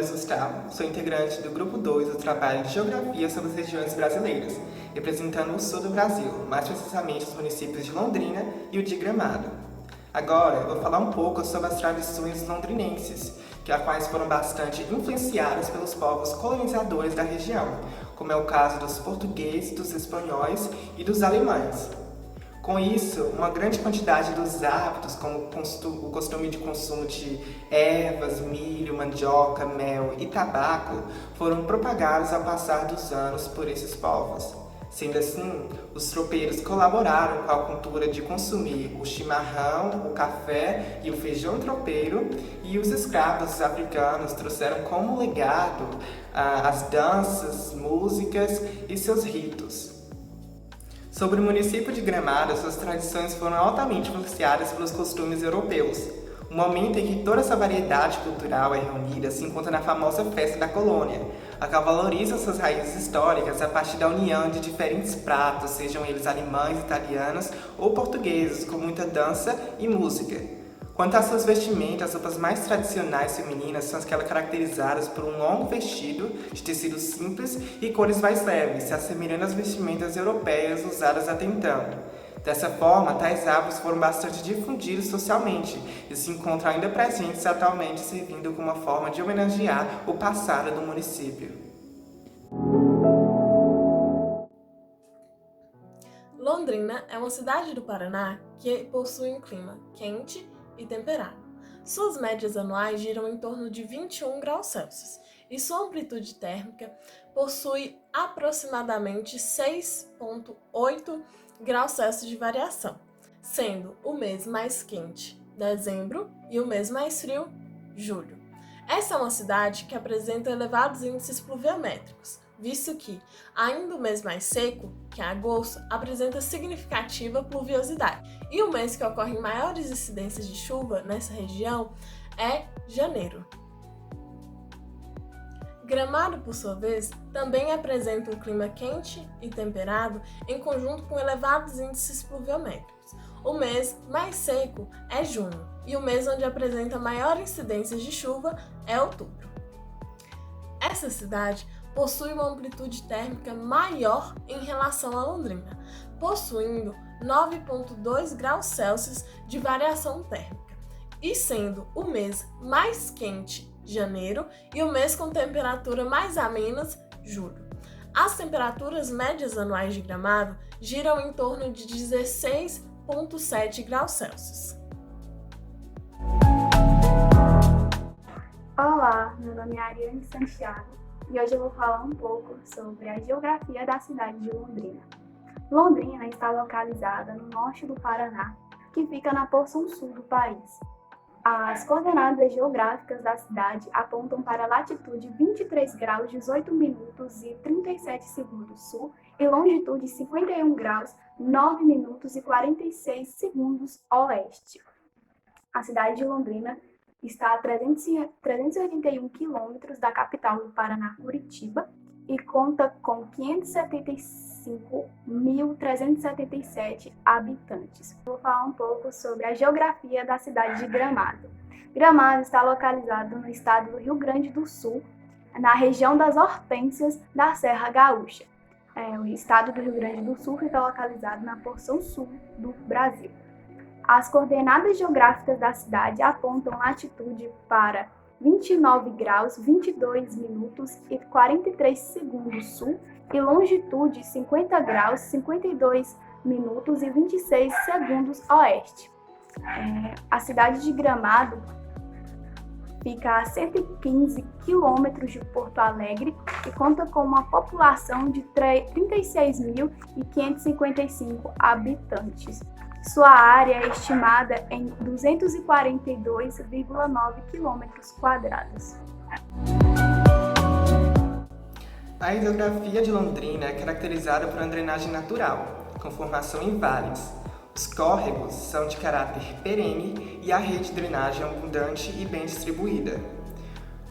é Gustavo, sou integrante do Grupo 2 do trabalho de Geografia sobre as regiões brasileiras, representando o sul do Brasil, mais precisamente os municípios de Londrina e o de Gramado. Agora, eu vou falar um pouco sobre as tradições londrinenses, as quais foram bastante influenciadas pelos povos colonizadores da região, como é o caso dos portugueses, dos espanhóis e dos alemães. Com isso, uma grande quantidade dos hábitos, como o costume de consumo de ervas, milho, mandioca, mel e tabaco, foram propagados ao passar dos anos por esses povos. Sendo assim, os tropeiros colaboraram com a cultura de consumir o chimarrão, o café e o feijão tropeiro, e os escravos africanos trouxeram como legado as danças, músicas e seus ritos. Sobre o município de Gramado, suas tradições foram altamente influenciadas pelos costumes europeus. O momento em que toda essa variedade cultural é reunida se encontra na famosa Festa da Colônia, a qual valoriza suas raízes históricas a partir da união de diferentes pratos, sejam eles alemães, italianos ou portugueses, com muita dança e música. Quanto às suas vestimentas, as roupas mais tradicionais femininas são aquelas caracterizadas por um longo vestido de tecido simples e cores mais leves, se assemelhando às vestimentas europeias usadas até então. Dessa forma, tais hábitos foram bastante difundidos socialmente e se encontram ainda presentes atualmente, servindo como uma forma de homenagear o passado do município. Londrina é uma cidade do Paraná que possui um clima quente e temperado. Suas médias anuais giram em torno de 21 graus Celsius e sua amplitude térmica possui aproximadamente 6,8 graus Celsius de variação, sendo o mês mais quente, dezembro, e o mês mais frio, julho. Essa é uma cidade que apresenta elevados índices pluviométricos, visto que, ainda o mês mais seco, que é agosto, apresenta significativa pluviosidade. E o mês que ocorrem maiores incidências de chuva nessa região é janeiro. Gramado, por sua vez, também apresenta um clima quente e temperado em conjunto com elevados índices pluviométricos. O mês mais seco é junho e o mês onde apresenta maior incidência de chuva é outubro. Essa cidade possui uma amplitude térmica maior em relação a Londrina, possuindo 9,2 graus Celsius de variação térmica, e sendo o mês mais quente, janeiro, e o mês com temperatura mais amena, julho. As temperaturas médias anuais de Gramado giram em torno de 16,7 graus Celsius. Olá, meu nome é Ariane Santiago e hoje eu vou falar um pouco sobre a geografia da cidade de Londrina. Londrina está localizada no norte do Paraná, que fica na porção sul do país. As coordenadas geográficas da cidade apontam para a latitude 23 graus 18 minutos e 37 segundos sul e longitude 51 graus 9 minutos e 46 segundos oeste. A cidade de Londrina está a 381 quilômetros da capital do Paraná, Curitiba, e conta com 575.377 habitantes. Vou falar um pouco sobre a geografia da cidade de Gramado. Gramado está localizado no estado do Rio Grande do Sul, na região das Hortênsias da Serra Gaúcha. O estado do Rio Grande do Sul fica localizado na porção sul do Brasil. As coordenadas geográficas da cidade apontam latitude para 29 graus, 22 minutos e 43 segundos sul e longitude 50 graus, 52 minutos e 26 segundos oeste. A cidade de Gramado fica a 115 quilômetros de Porto Alegre e conta com uma população de 36.555 habitantes. Sua área é estimada em 242,9 quilômetros quadrados. A hidrografia de Londrina é caracterizada por uma drenagem natural, com formação em vales. Os córregos são de caráter perene e a rede de drenagem é abundante e bem distribuída.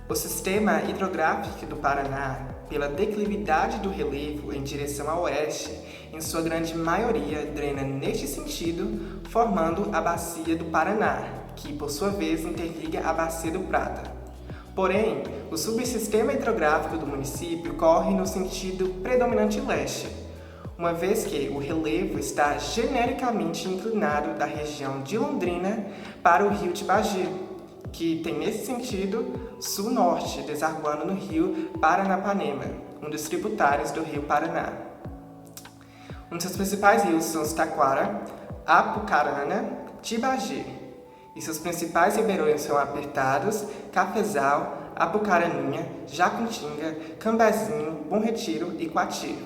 O sistema hidrográfico do Paraná, pela declividade do relevo em direção a oeste, em sua grande maioria drena neste sentido, formando a Bacia do Paraná, que por sua vez interliga a Bacia do Prata. Porém, o subsistema hidrográfico do município corre no sentido predominante leste, uma vez que o relevo está genericamente inclinado da região de Londrina para o rio Tibagi, que tem nesse sentido sul-norte, desaguando no rio Paranapanema, um dos tributários do rio Paraná. Um dos seus principais rios são os Taquara, Apucarana, Tibagi, e seus principais ribeirões são Apertados, Cafezal, Apucaraninha, Jacutinga, Cambazinho, Bom Retiro e Coati.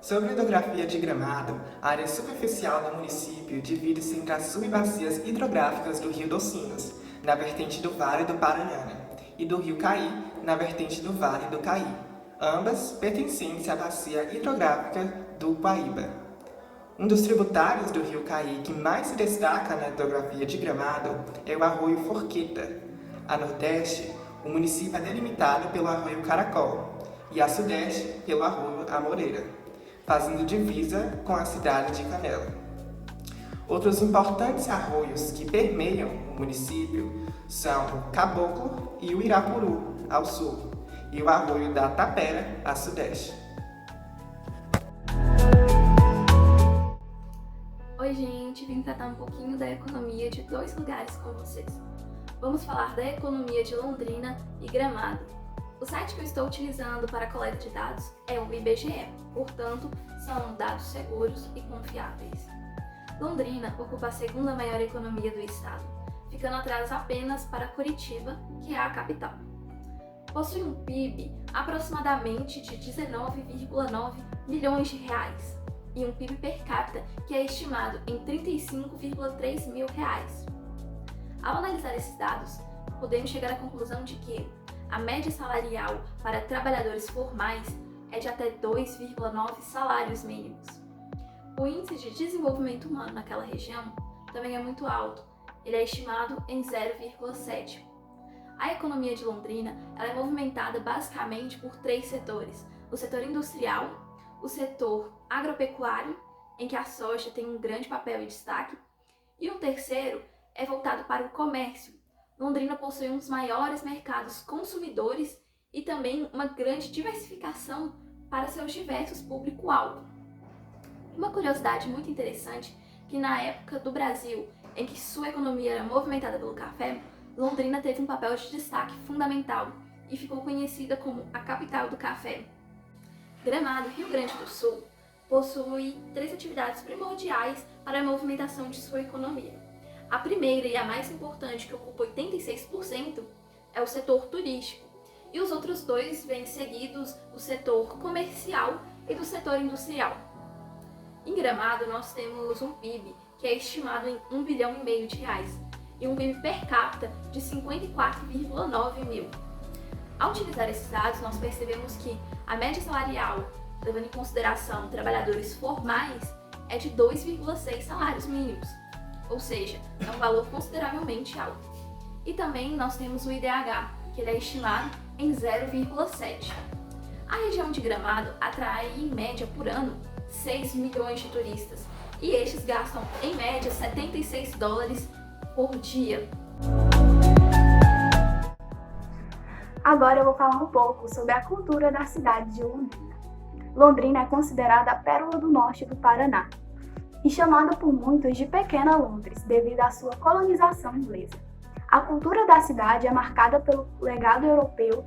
Sobre a hidrografia de Gramado, a área superficial do município divide-se entre as subbacias hidrográficas do Rio Docinos, na vertente do Vale do Paranhana, e do Rio Caí, na vertente do Vale do Caí, ambas pertencentes à bacia hidrográfica do Guaíba. Um dos tributários do Rio Caí que mais se destaca na hidrografia de Gramado é o Arroio Forqueta. A nordeste, o município é delimitado pelo Arroio Caracol, e a sudeste pelo Arroio Amoreira, fazendo divisa com a cidade de Canela. Outros importantes arroios que permeiam o município são o Caboclo e o Irapuru, ao sul, e o Arroio da Tapera, a sudeste. Oi gente, vim tratar um pouquinho da economia de dois lugares com vocês. Vamos falar da economia de Londrina e Gramado. O site que eu estou utilizando para a coleta de dados é o IBGE, portanto, são dados seguros e confiáveis. Londrina ocupa a segunda maior economia do estado, ficando atrás apenas para Curitiba, que é a capital. Possui um PIB aproximadamente de 19,9 milhões de reais e um PIB per capita que é estimado em 35,3 mil reais. Ao analisar esses dados, podemos chegar à conclusão de que a média salarial para trabalhadores formais é de até 2,9 salários mínimos. O índice de desenvolvimento humano naquela região também é muito alto, ele é estimado em 0,7. A economia de Londrina ela é movimentada basicamente por três setores: o setor industrial, o setor agropecuário, em que a soja tem um grande papel e destaque, e o terceiro é voltado para o comércio. Londrina possui um dos maiores mercados consumidores e também uma grande diversificação para seus diversos público-alvo. Uma curiosidade muito interessante é que na época do Brasil, em que sua economia era movimentada pelo café, Londrina teve um papel de destaque fundamental e ficou conhecida como a capital do café. Gramado, Rio Grande do Sul, possui três atividades primordiais para a movimentação de sua economia. A primeira e a mais importante, que ocupa 86%, é o setor turístico, e os outros dois vêm seguidos do setor comercial e do setor industrial. Em Gramado, nós temos um PIB que é estimado em 1,5 bilhão de reais e um PIB per capita de 54,9 mil. Ao utilizar esses dados, nós percebemos que a média salarial, levando em consideração trabalhadores formais, é de 2,6 salários mínimos, ou seja, é um valor consideravelmente alto. E também nós temos o IDH, que ele é estimado em 0,7. A região de Gramado atrai, em média por ano, 6 milhões de turistas, e estes gastam, em média, $76 por dia. Agora eu vou falar um pouco sobre a cultura da cidade de Londrina. Londrina é considerada a pérola do norte do Paraná e chamada por muitos de Pequena Londres, devido à sua colonização inglesa. A cultura da cidade é marcada pelo legado europeu,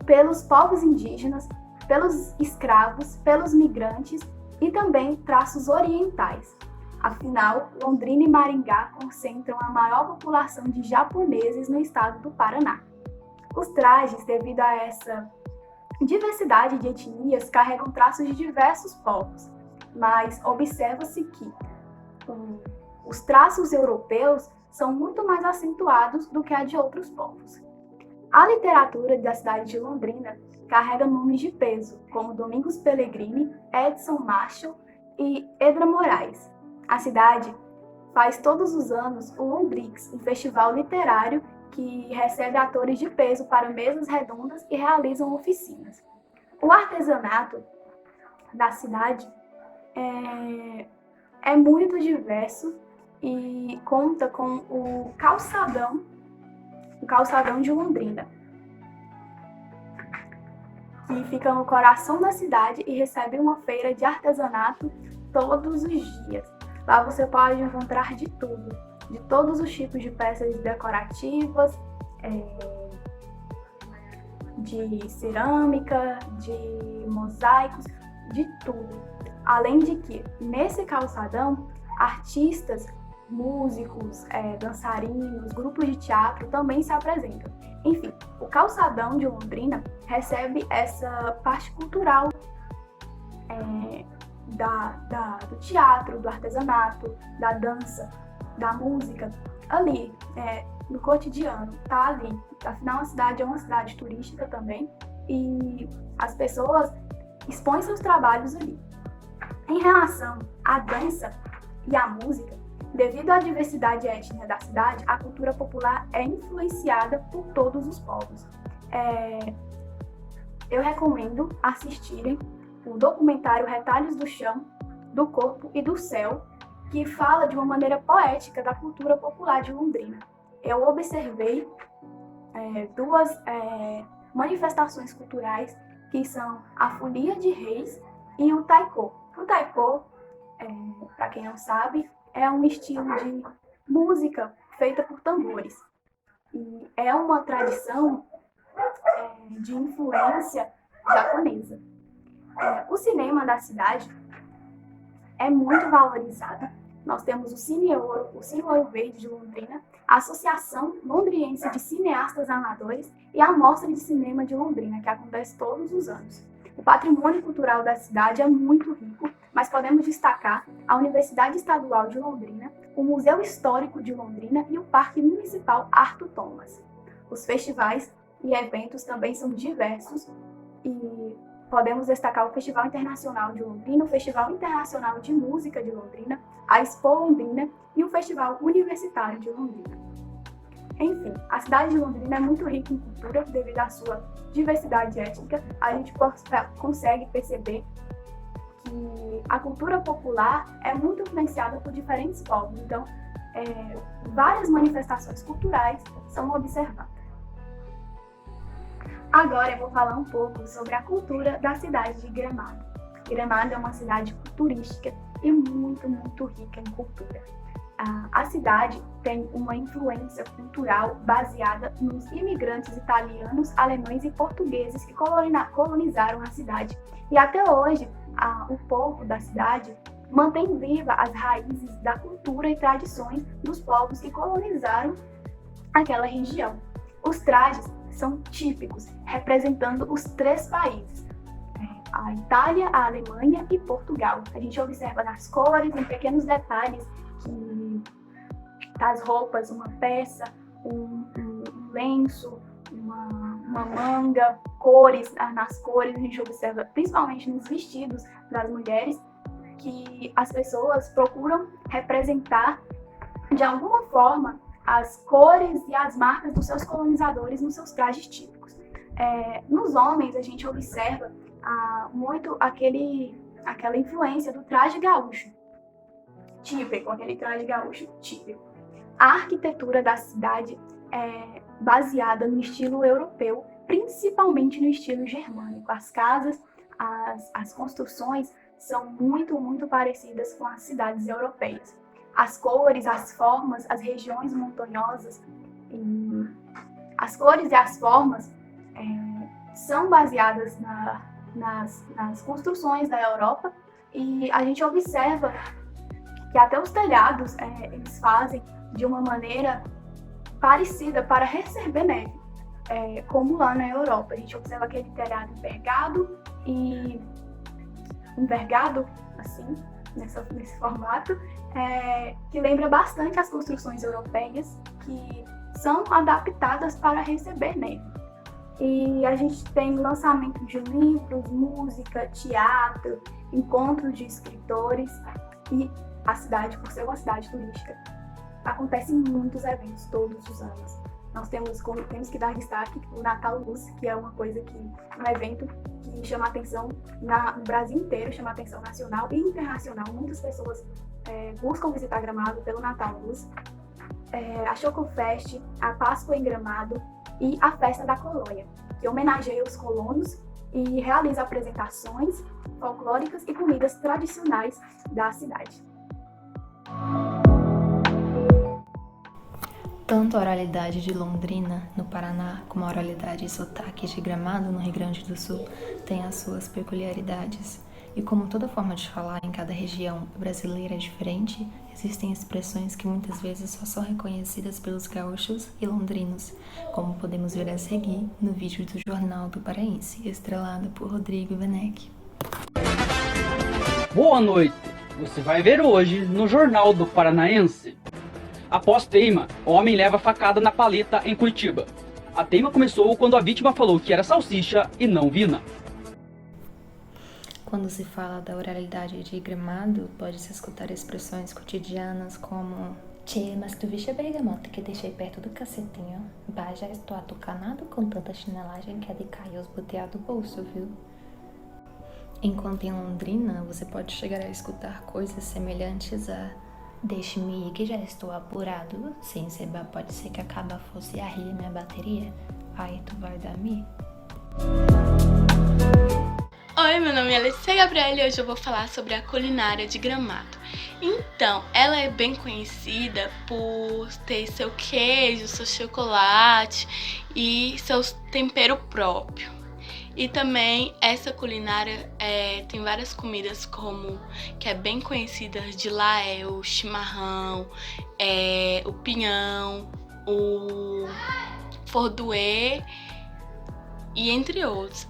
pelos povos indígenas, pelos escravos, pelos migrantes e também traços orientais. Afinal, Londrina e Maringá concentram a maior população de japoneses no estado do Paraná. Os trajes, devido a essa diversidade de etnias, carregam traços de diversos povos, mas observa-se que os traços europeus são muito mais acentuados do que a de outros povos. A literatura da cidade de Londrina carrega nomes de peso, como Domingos Pellegrini, Edson Marshall e Edra Moraes. A cidade faz todos os anos o Lombrix, um festival literário que recebe atores de peso para mesas redondas e realizam oficinas. O artesanato da cidade é muito diverso e conta com o calçadão de Londrina, que fica no coração da cidade e recebe uma feira de artesanato todos os dias. Lá você pode encontrar de tudo, de todos os tipos de peças decorativas, de cerâmica, de mosaicos, de tudo. Além de que, nesse calçadão, artistas, músicos, dançarinos, grupos de teatro também se apresentam. Enfim, o calçadão de Londrina recebe essa parte cultural do teatro, do artesanato, da dança, da música, ali, no cotidiano, tá ali. Afinal, a cidade é uma cidade turística também e as pessoas expõem seus trabalhos ali. Em relação à dança e à música, devido à diversidade étnica da cidade, a cultura popular é influenciada por todos os povos. Eu recomendo assistirem o documentário Retalhos do Chão, do Corpo e do Céu, que fala de uma maneira poética da cultura popular de Londrina. Eu observei duas manifestações culturais, que são a Folia de Reis e o taiko. O taiko, para quem não sabe, é um estilo de música feita por tambores. E é uma tradição de influência japonesa. O cinema da cidade é muito valorizado. Nós temos o Cine Ouro Verde de Londrina, a Associação Londriense de Cineastas Amadores e a Mostra de Cinema de Londrina, que acontece todos os anos. O patrimônio cultural da cidade é muito rico, mas podemos destacar a Universidade Estadual de Londrina, o Museu Histórico de Londrina e o Parque Municipal Arthur Thomas. Os festivais e eventos também são diversos e podemos destacar o Festival Internacional de Londrina, o Festival Internacional de Música de Londrina, a Expo Londrina e o Festival Universitário de Londrina. Enfim, a cidade de Londrina é muito rica em cultura devido à sua diversidade étnica. A gente consegue perceber que a cultura popular é muito influenciada por diferentes povos. Então, várias manifestações culturais são observadas. Agora eu vou falar um pouco sobre a cultura da cidade de Gramado. Gramado é uma cidade turística e muito, muito rica em cultura. A cidade tem uma influência cultural baseada nos imigrantes italianos, alemães e portugueses que colonizaram a cidade. E até hoje, o povo da cidade mantém viva as raízes da cultura e tradições dos povos que colonizaram aquela região. Os trajes são típicos, representando os 3 países, a Itália, a Alemanha e Portugal. A gente observa nas cores, em pequenos detalhes, das roupas, uma peça, um lenço, uma manga, cores, nas cores a gente observa, principalmente nos vestidos das mulheres, que as pessoas procuram representar de alguma forma as cores e as marcas dos seus colonizadores nos seus trajes típicos. Nos homens, a gente observa muito aquela influência do traje gaúcho típico, aquele traje gaúcho típico. A arquitetura da cidade é baseada no estilo europeu, principalmente no estilo germânico. As casas, as construções são muito, muito parecidas com as cidades europeias. As cores, as formas, as regiões montanhosas, as cores e as formas são baseadas nas construções da Europa, e a gente observa que até os telhados eles fazem de uma maneira parecida para receber neve, como lá na Europa. A gente observa aquele telhado envergado, assim, nesse formato, que lembra bastante as construções europeias, que são adaptadas para receber neve. E a gente tem lançamento de livros, música, teatro, encontros de escritores, e a cidade, por ser uma cidade turística, acontecem muitos eventos todos os anos. Nós temos que dar destaque o Natal Luz, que é um evento que chama atenção no Brasil inteiro, chama atenção nacional e internacional. Muitas pessoas buscam visitar Gramado pelo Natal Luz. A Chocofest, a Páscoa em Gramado e a Festa da Colônia, que homenageia os colonos e realiza apresentações folclóricas e comidas tradicionais da cidade. Tanto a oralidade de Londrina, no Paraná, como a oralidade e sotaque de Gramado, no Rio Grande do Sul, têm as suas peculiaridades. E como toda forma de falar em cada região brasileira é diferente, existem expressões que muitas vezes só são reconhecidas pelos gaúchos e londrinos, como podemos ver a seguir no vídeo do Jornal do Paraense, estrelado por Rodrigo Werneck. Boa noite! Você vai ver hoje no Jornal do Paranaense. Após teima, homem leva facada na paleta em Curitiba. A teima começou quando a vítima falou que era salsicha e não vina. Quando se fala da oralidade de Gramado, pode-se escutar expressões cotidianas como: Tchê, mas tu viste a bergamota que deixei perto do cacetinho? Bah, já estou atucanado com tanta chinelagem que é de cair os boteados do bolso, viu? Enquanto em Londrina, você pode chegar a escutar coisas semelhantes a: Deixe-me ir que já estou apurado. Sem seba pode ser que acaba fosse a rir minha bateria. Aí tu vai dar me. Oi, meu nome é Alessia Gabriela e hoje eu vou falar sobre a culinária de Gramado. Então, ela é bem conhecida por ter seu queijo, seu chocolate e seu tempero próprio. E também essa culinária tem várias comidas como que é bem conhecida de lá é o chimarrão, o pinhão, o fordoé e entre outros.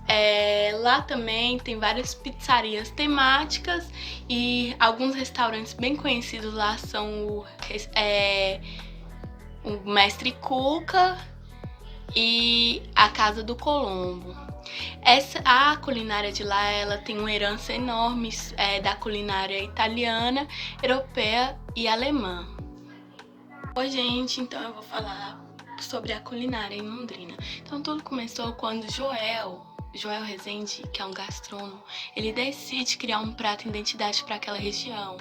Lá também tem várias pizzarias temáticas e alguns restaurantes bem conhecidos lá são o Mestre Cuca e a Casa do Colombo. A culinária de lá, ela tem uma herança enorme da culinária italiana, europeia e alemã. Oi, gente, então eu vou falar sobre a culinária em Londrina. Então tudo começou quando Joel Rezende, que é um gastrônomo, ele decide criar um prato identidade para aquela região.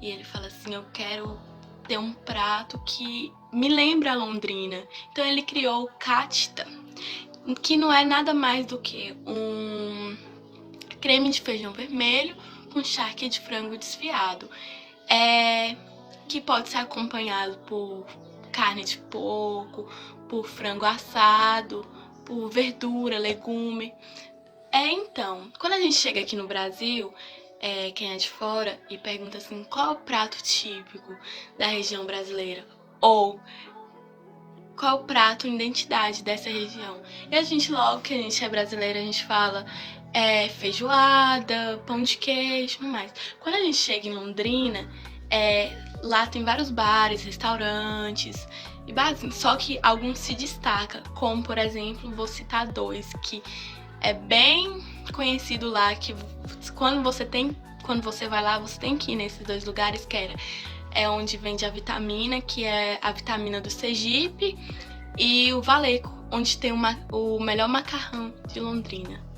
E ele fala assim: eu quero ter um prato que me lembra a Londrina. Então ele criou o Catita, que não é nada mais do que um creme de feijão vermelho com charque de frango desfiado, que pode ser acompanhado por carne de porco, por frango assado, por verdura, legume. Então, quando a gente chega aqui no Brasil, quem é de fora e pergunta assim, qual é o prato típico da região brasileira? Ou qual é o prato identidade dessa região? E a gente, logo que a gente é brasileira, a gente fala feijoada, pão de queijo, tudo mais. Quando a gente chega em Londrina, lá tem vários bares, restaurantes, só que alguns se destacam, como por exemplo, vou citar dois, que é bem conhecido lá, que quando você vai lá, você tem que ir nesses dois lugares, que é onde vende a vitamina, que é a vitamina do Sergipe, e o Valeco, onde tem o melhor macarrão de Londrina.